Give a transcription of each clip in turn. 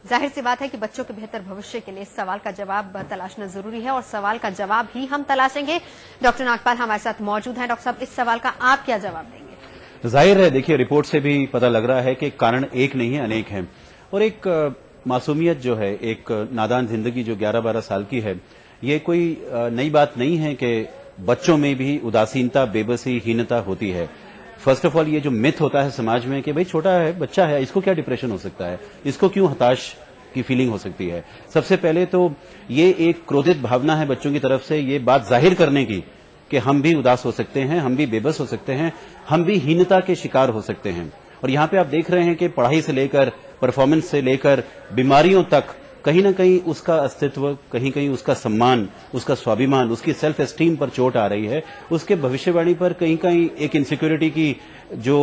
जाहिर सी बात है कि बच्चों के बेहतर भविष्य के लिए इस सवाल का जवाब तलाशना जरूरी है और सवाल का जवाब ही हम तलाशेंगे। डॉक्टर नागपाल हमारे साथ मौजूद हैं। डॉक्टर साहब, इस सवाल का आप क्या जवाब देंगे? जाहिर है, देखिए रिपोर्ट से भी पता लग रहा है कि कारण एक नहीं है, अनेक हैं। और एक मासूमियत जो है, एक नादान जिंदगी जो 11-12 साल की है, ये कोई नई बात नहीं है कि बच्चों में भी उदासीनता, बेबसी, हीनता होती है। फर्स्ट ऑफ ऑल, ये जो मिथ होता है समाज में कि भाई छोटा है, बच्चा है, इसको क्या डिप्रेशन हो सकता है, इसको क्यों हताश की फीलिंग हो सकती है। सबसे पहले तो ये एक क्रोधित भावना है बच्चों की तरफ से, ये बात जाहिर करने की कि हम भी उदास हो सकते हैं, हम भी बेबस हो सकते हैं, हम भी हीनता के शिकार हो सकते हैं। और यहां पे आप देख रहे हैं कि पढ़ाई से लेकर, परफॉर्मेंस से लेकर, बीमारियों तक कहीं ना कहीं उसका अस्तित्व, कहीं कहीं उसका सम्मान, उसका स्वाभिमान, उसकी सेल्फ एस्टीम पर चोट आ रही है। उसके भविष्यवाणी पर कहीं कहीं एक इनसिक्योरिटी की जो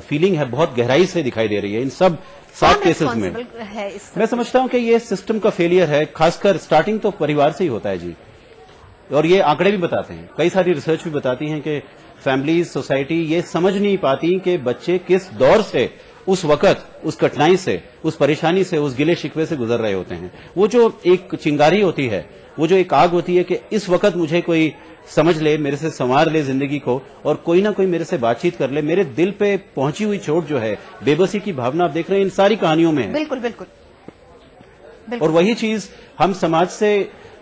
फीलिंग है बहुत गहराई से दिखाई दे रही है। इन सब 7 केसेस में मैं समझता हूं कि ये सिस्टम का फेलियर है। खासकर स्टार्टिंग तो परिवार से ही होता है जी, और ये आंकड़े भी बताते हैं, कई सारी रिसर्च भी बताती हैं कि फैमिलीज, सोसाइटी ये समझ नहीं पाती कि बच्चे किस दौर से, उस वक्त, उस कठिनाई से, उस परेशानी से, उस गिले शिकवे से गुजर रहे होते हैं। वो जो एक चिंगारी होती है, वो जो एक आग होती है कि इस वक्त मुझे कोई समझ ले, मेरे से संवार ले जिंदगी को, और कोई ना कोई मेरे से बातचीत कर ले, मेरे दिल पे पहुंची हुई चोट जो है, बेबसी की भावना आप देख रहे हैं इन सारी कहानियों में है। बिल्कुल बिल्कुल, बिल्कुल। और वही चीज हम समाज से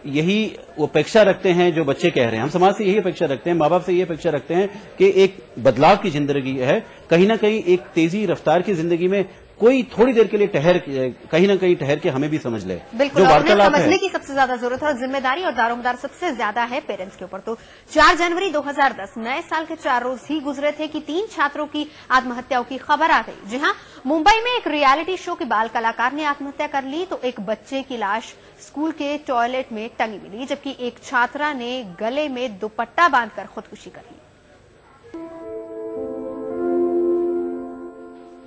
यही अपेक्षा रखते हैं जो बच्चे कह रहे हैं। हम समाज से यही अपेक्षा रखते हैं, माँ बाप से यही अपेक्षा रखते हैं कि एक बदलाव की जिंदगी है, कहीं ना कहीं एक तेजी रफ्तार की जिंदगी में कोई थोड़ी देर के लिए कहीं ना कहीं ठहर के हमें भी समझ ले। बिल्कुल, जो वार्तालाप है, समझने की सबसे ज्यादा जरूरत है और जिम्मेदारी और दारोमदार सबसे ज्यादा है पेरेंट्स के ऊपर। तो 4 जनवरी 2010 नए साल के 4 रोज ही गुजरे थे कि 3 छात्रों की आत्महत्याओं की खबर आ गई। जी हां, मुंबई में एक रियलिटी शो के बाल कलाकार ने आत्महत्या कर ली तो एक बच्चे की लाश स्कूल के टॉयलेट में टंगी मिली, जबकि एक छात्रा ने गले में दुपट्टा बांधकर खुदकुशी कर ली।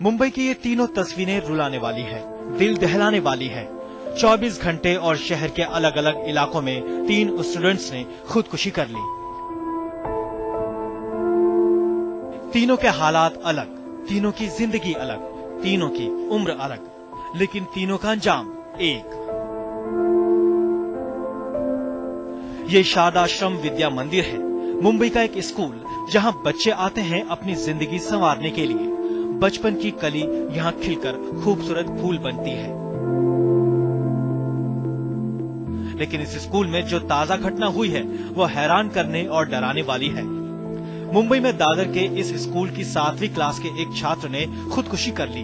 मुंबई की ये तीनों तस्वीरें रुलाने वाली है, दिल दहलाने वाली है। 24 घंटे और शहर के अलग अलग इलाकों में 3 स्टूडेंट्स ने खुदकुशी कर ली। तीनों के हालात अलग, तीनों की जिंदगी अलग, तीनों की उम्र अलग, लेकिन तीनों का अंजाम एक। ये शारदाश्रम विद्या मंदिर है, मुंबई का एक स्कूल जहां बच्चे आते हैं अपनी जिंदगी संवारने के लिए। बचपन की कली यहाँ खिलकर खूबसूरत फूल बनती है। लेकिन इस स्कूल में जो ताजा घटना हुई है वो हैरान करने और डराने वाली है। मुंबई में दादर के इस स्कूल की 7वीं क्लास के एक छात्र ने खुदकुशी कर ली।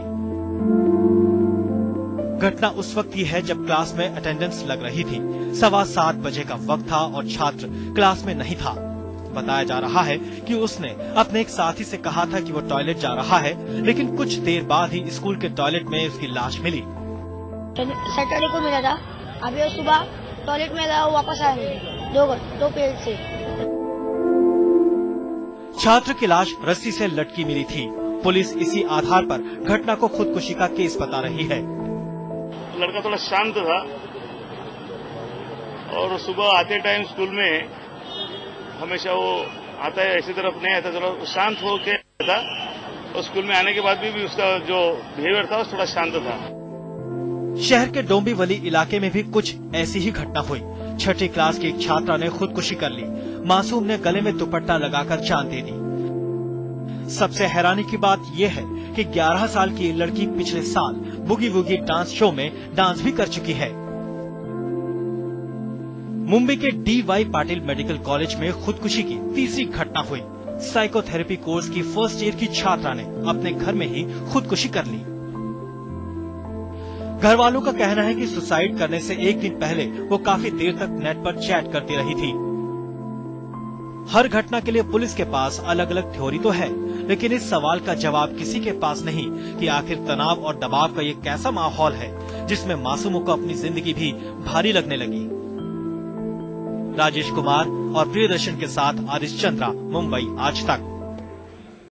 घटना उस वक्त की है जब क्लास में अटेंडेंस लग रही थी। 7:15 बजे का वक्त था और छात्र क्लास में नहीं था। बताया जा रहा है कि उसने अपने एक साथी से कहा था कि वो टॉयलेट जा रहा है, लेकिन कुछ देर बाद ही स्कूल के टॉयलेट में उसकी लाश मिली। सैटरडे को मिला था, अभी सुबह टॉयलेट में गया, वापस आया 2 पीरियड से। छात्र की लाश रस्सी से लटकी मिली थी। पुलिस इसी आधार पर घटना को खुदकुशी का केस बता रही है। लड़का थोड़ा शांत था और सुबह आते टाइम स्कूल में हमेशा वो आता है, ऐसी तरफ नहीं आता, थोड़ा शांत हो के था। और स्कूल में आने के बाद भी उसका जो बिहेवियर था वो थोड़ा शांत था। शहर के डोंबिवली इलाके में भी कुछ ऐसी ही घटना हुई। 6ठी क्लास की एक छात्रा ने खुदकुशी कर ली। मासूम ने गले में दुपट्टा लगाकर जान दे दी। सबसे हैरानी की बात यह है कि 11 साल की लड़की पिछले साल बुगी वुगी डांस शो में डांस भी कर चुकी है। मुंबई के D.Y. पाटिल मेडिकल कॉलेज में खुदकुशी की तीसरी घटना हुई। साइकोथेरेपी कोर्स की फर्स्ट ईयर की छात्रा ने अपने घर में ही खुदकुशी कर ली। घर वालों का कहना है कि सुसाइड करने से एक दिन पहले वो काफी देर तक नेट पर चैट करती रही थी। हर घटना के लिए पुलिस के पास अलग अलग थ्योरी तो है, लेकिन इस सवाल का जवाब किसी के पास नहीं कि आखिर तनाव और दबाव का ये कैसा माहौल है जिसमें मासूमों को अपनी जिंदगी भी भारी लगने लगी। राजेश कुमार और प्रियदर्शन के साथ आदिश चंद्रा, मुंबई आज तक।